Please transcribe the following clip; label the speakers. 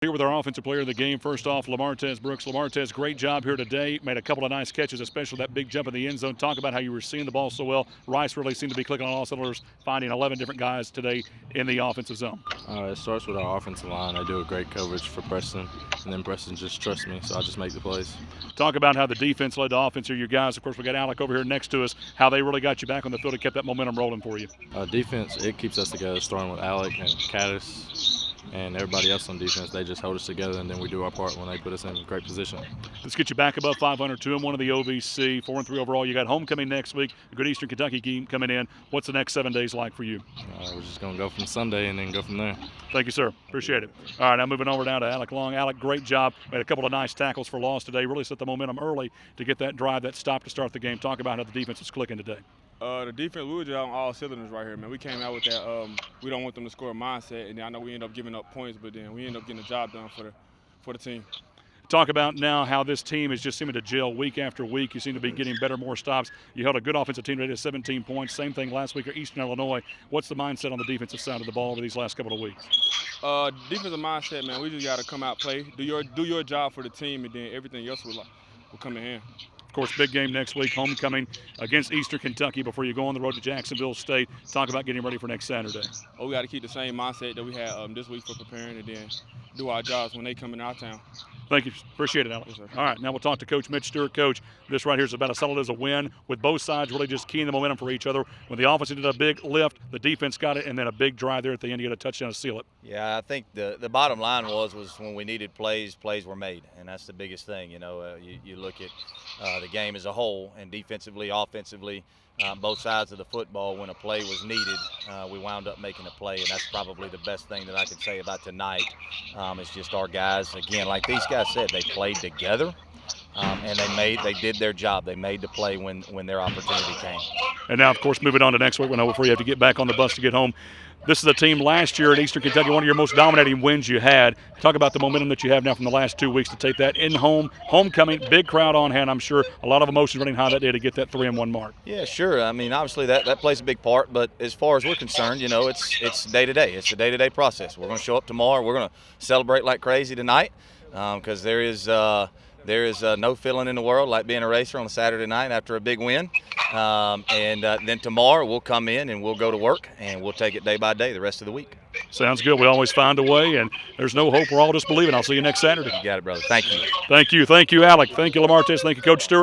Speaker 1: Here with our offensive player of the game. First off, LaMartez Brooks. LaMartez, great job here today. Made a couple of nice catches, especially that big jump in the end zone. Talk about how you were seeing the ball so well. Rice really seemed to be clicking on all cylinders, finding 11 different guys today in the offensive zone.
Speaker 2: It starts with our offensive line. I do a great coverage for Preston, and then Preston just trusts me, so I just make the plays.
Speaker 1: Talk about how the defense led the offense here. Your guys, of course, we got Alec over here next to us, how they really got you back on the field and kept that momentum rolling for you.
Speaker 2: Defense, it keeps us together, starting with Alec and Caddis and everybody else on defense. They just hold us together, and then we do our part when they put us in a great position.
Speaker 1: Let's get you back above 500, 2-1 of the OVC, 4-3 overall. You got homecoming next week, a good Eastern Kentucky game coming in. What's the next 7 days like for you?
Speaker 2: We're just going to go from Sunday and then go from there.
Speaker 1: Thank you, sir. Appreciate it. All right, now moving over now to Alec Long. Alec, great job. Made a couple of nice tackles for loss today. Really set the momentum early to get that drive, that stop to start the game. Talk about how the defense was clicking today.
Speaker 3: The defense, we were just on all cylinders right here, man. We came out with that we don't want them to score mindset, and then I know we end up giving up points, but then we end up getting the job done for the team.
Speaker 1: Talk about now how this team is just seeming to gel week after week. You seem to be getting better, more stops. You held a good offensive team today to 17 points. Same thing last week at Eastern Illinois. What's the mindset on the defensive side of the ball over these last couple of weeks?
Speaker 3: Defensive mindset, man. We just got to come out, play, do your job for the team, and then everything else will come in hand.
Speaker 1: Of course, big game next week, homecoming against Eastern Kentucky before you go on the road to Jacksonville State. Talk about getting ready for next Saturday.
Speaker 3: We got to keep the same mindset that we had this week for preparing, and then do our jobs when they come in our town.
Speaker 1: Thank you. Appreciate it, Alex.
Speaker 3: Yes,
Speaker 1: all right, now we'll talk to Coach Mitch Stewart. Coach, this right here is about as solid as a win, with both sides really just keying the momentum for each other. When the offense did a big lift, the defense got it, and then a big drive there at the end to get a touchdown to seal it.
Speaker 4: Yeah, I think the bottom line was when we needed plays were made, and that's the biggest thing. You look at the game as a whole, and defensively, offensively, both sides of the football, when a play was needed, we wound up making a play, and that's probably the best thing that I could say about tonight. It's just our guys, again, like these guys said, they played together, and they did their job. They made the play when their opportunity came.
Speaker 1: And now, of course, moving on to next week, before you have to get back on the bus to get home. This is a team last year at Eastern Kentucky, one of your most dominating wins you had. Talk about the momentum that you have now from the last 2 weeks to take that in homecoming, big crowd on hand. I'm sure a lot of emotions running high that day to get that 3-1 mark.
Speaker 4: Yeah, sure. I mean, obviously that plays a big part, but as far as we're concerned, it's day-to-day. It's a day-to-day process. We're going to show up tomorrow. We're going to celebrate like crazy tonight because there is no feeling in the world like being a racer on a Saturday night after a big win. Then tomorrow we'll come in and we'll go to work and we'll take it day by day the rest of the week.
Speaker 1: Sounds good. We always find a way, and there's no hope. We're all just believing. I'll see you next Saturday.
Speaker 4: You got it, brother. Thank you.
Speaker 1: Thank you. Thank you, Alec. Thank you, LaMartez. Thank you, Coach Stewart.